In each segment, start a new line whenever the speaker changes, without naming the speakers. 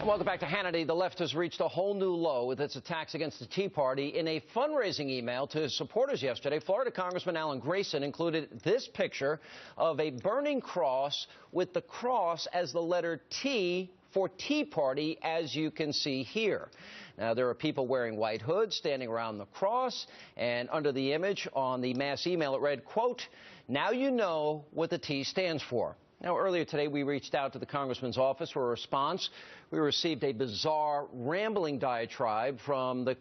Welcome back to Hannity. The left has reached a whole new low with its attacks against the Tea Party. In a fundraising email to his supporters yesterday, Florida Congressman Alan Grayson included this picture of a burning cross with the cross as the letter T for Tea Party, as you can see here. Now, there are people wearing white hoods standing around the cross, and under the image on the mass email, it read, quote, "Now you know what the T stands for." Now, earlier today, we reached out to the congressman's office for a response. We received a bizarre, rambling diatribe from the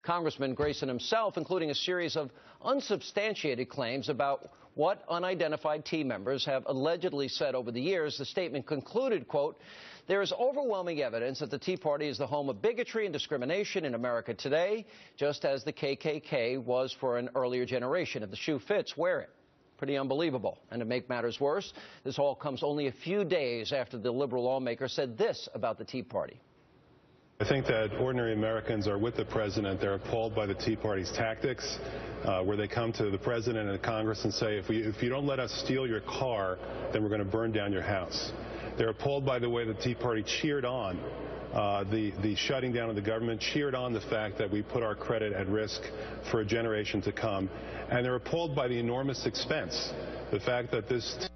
Congressman Grayson himself, including a series of unsubstantiated claims about what unidentified Tea members have allegedly said over the years. The statement concluded, quote, "There is overwhelming evidence that the Tea Party is the home of bigotry and discrimination in America today, just as the KKK was for an earlier generation. If the shoe fits, wear it." Pretty unbelievable. And to make matters worse, this all comes only a few days after the liberal lawmaker said this about the Tea Party.
I think that ordinary Americans are with the president. They're appalled by the Tea Party's tactics, where they come to the president and the Congress and say, if you don't let us steal your car, then we're going to burn down your house. They're appalled by the way the Tea Party cheered on the shutting down of the government, cheered on the fact that we put our credit at risk for a generation to come. And they're appalled by the enormous expense, the fact that this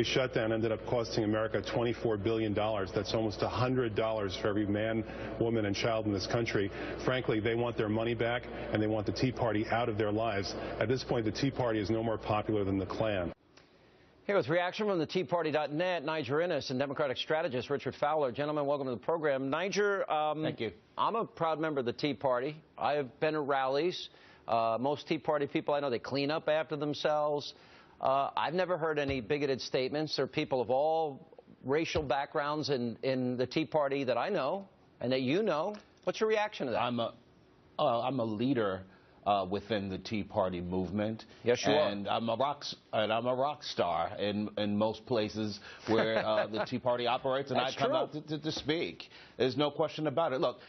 shutdown ended up costing America $24 billion. That's almost $100 for every man, woman, and child in this country. Frankly, they want their money back, and they want the Tea Party out of their lives. At this point, the Tea Party is no more popular than the Klan.
Here with reaction from the TeaParty.net, Hannity and Innis and Democratic strategist Richard Fowler. Gentlemen, welcome to the program. Hannity,
thank you.
I'm a proud member of the Tea Party. I have been at rallies. Most Tea Party people I know, they clean up after themselves. I've never heard any bigoted statements. There are people of all racial backgrounds in the Tea Party that I know and that you know. What's your reaction to that?
I'm a leader within the Tea Party movement.
Yes, you are.
And I'm a rock star in most places where the Tea Party operates, and
That's
I come
true.
out to speak. There's no question about it. Look,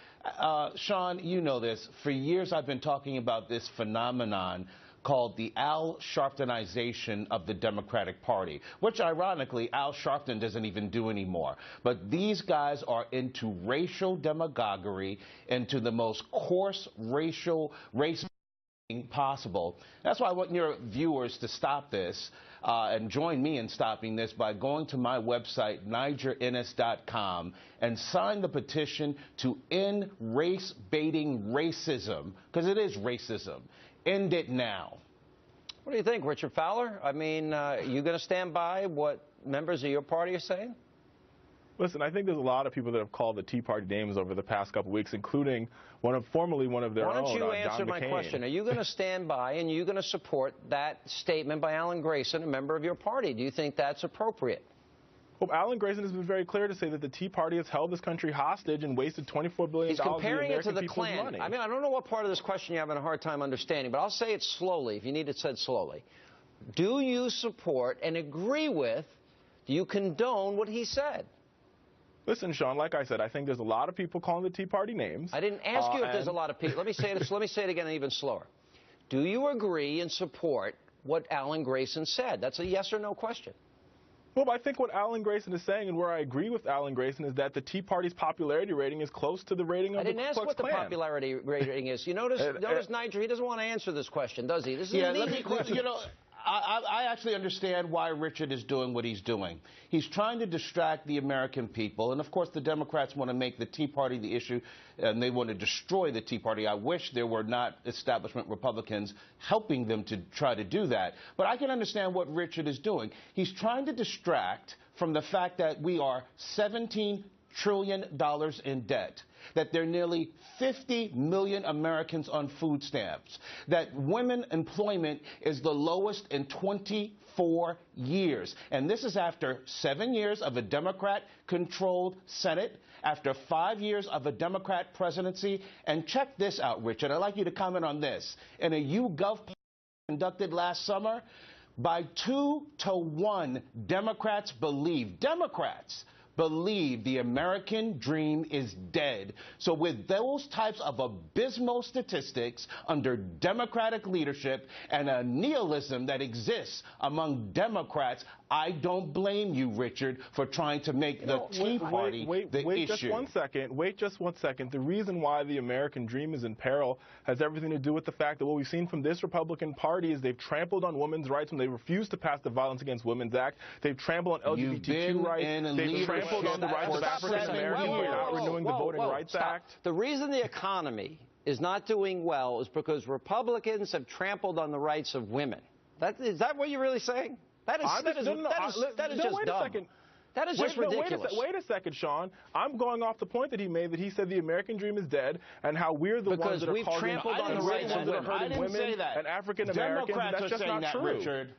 Sean, you know this. For years, I've been talking about this phenomenon called the Al Sharptonization of the Democratic Party, which ironically Al Sharpton doesn't even do anymore. But these guys are into racial demagoguery, into the most coarse race possible. That's why I want your viewers to stop this and join me in stopping this by going to my website, NigerInnis.com, and sign the petition to end race-baiting racism, because it is racism. End it now.
What do you think, Richard Fowler? I mean, you going to stand by what members of your party are saying?
Listen, I think there's a lot of people that have called the Tea Party names over the past couple of weeks, including formerly one of their own,
Why don't you answer
John
my
McCain.
question? Are you going to stand by and are you going to support that statement by Alan Grayson, a member of your party? Do you think that's appropriate?
Well, Alan Grayson has been very clear to say that the Tea Party has held this country hostage and wasted $24 billion
He's comparing it to the Klan.
Money.
I mean, I don't know what part of this question you're having a hard time understanding, but I'll say it slowly, if you need it said slowly. Do you support and agree with, do you condone what he said?
Listen, Sean, like I said, I think there's a lot of people calling the Tea Party names.
I didn't ask you if there's a lot of people. Let me say it again even slower. Do you agree and support what Alan Grayson said? That's a yes or no question.
Well, I think what Alan Grayson is saying, and where I agree with Alan Grayson, is that the Tea Party's popularity rating is close to the rating of the Ku Klux Klan.
I didn't ask what the popularity rating is. You notice, Niger, he doesn't want to answer this question, does he? This is an easy question.
You know, I actually understand why Richard is doing what he's doing. He's trying to distract the American people, and of course the Democrats want to make the Tea Party the issue, and they want to destroy the Tea Party. I wish there were not establishment Republicans helping them to try to do that. But I can understand what Richard is doing. He's trying to distract from the fact that we are $17 trillion in debt, that there are nearly 50 million Americans on food stamps, that women employment is the lowest in 24 years. And this is after 7 years of a Democrat-controlled Senate, after 5 years of a Democrat presidency. And check this out, Richard. I'd like you to comment on this. In a YouGov poll conducted last summer, by 2-to-1, Democrats believe the American dream is dead. So with those types of abysmal statistics under Democratic leadership and a nihilism that exists among Democrats, I don't blame you, Richard, for trying to make the Tea Party the issue.
Wait just one second. The reason why the American dream is in peril has everything to do with the fact that what we've seen from this Republican Party is they've trampled on women's rights when they refused to pass the Violence Against Women's Act. They've trampled on LGBTQ rights. They've trampled on the rights of African Americans by not renewing the Voting Rights Act.
The reason the economy is not doing well is because Republicans have trampled on the rights of women. Is that what you're really saying? That is just dumb. That is just ridiculous.
Wait a second, Sean. I'm going off the point that he made, that he said the American dream is dead, and how we're the ones that are causing
trampled on the rights of women.
hurting women and African Americans. That's just not true.
Richard.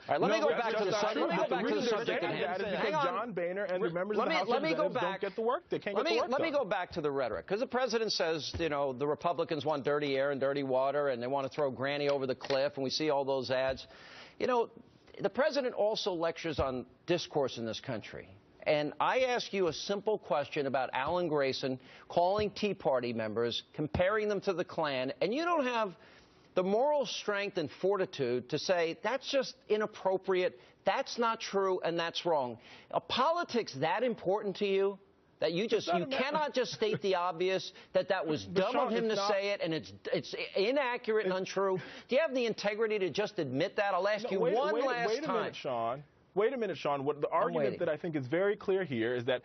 All right, let me go back to the subject at hand.
Hang on. John Boehner and the members of the House of Representatives don't get the work. They can't get the work done.
Let me go back to the rhetoric, because the president says, you know, the Republicans want dirty air and dirty water, and they want to throw Granny over the cliff, and we see all those ads. You know, the president also lectures on discourse in this country. And I ask you a simple question about Alan Grayson calling Tea Party members, comparing them to the Klan, and you don't have the moral strength and fortitude to say that's just inappropriate, that's not true, and that's wrong. Are politics that important to you? That you cannot just state the obvious, that was dumb of him to say it, and it's inaccurate and untrue. Do you have the integrity to just admit that? I'll ask you one last time.
Wait a minute, Sean. The argument that I think is very clear here is that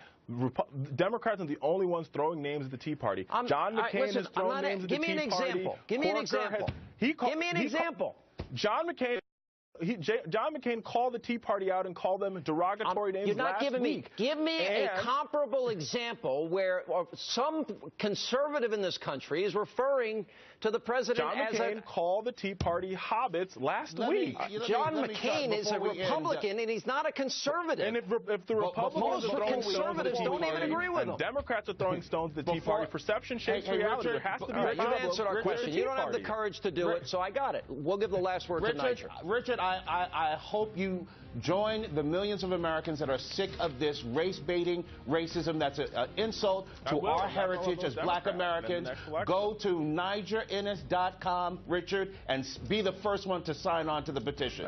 Democrats are the only ones throwing names at the Tea Party. John McCain has thrown names at the Tea Party.
Give me an example. Give me an example. Give me an example.
John McCain called the Tea Party out and called them derogatory names
You're not giving me. Give me a comparable example where some conservative in this country is referring to the president as
John McCain called the Tea Party hobbits last week.
John McCain is a Republican, and he's not a conservative.
And if the Republicans
most conservatives don't even agree with him.
Democrats are throwing stones at the Tea Party. Perception shapes reality. There has to be a problem.
You answered our question. You don't have the courage to do it, so I got it. We'll give the last word to Nigel.
Richard, I hope you join the millions of Americans that are sick of this race-baiting racism that's an insult to our heritage as black Americans. Go to nigerinnis.com, Richard, and be the first one to sign on to the petition.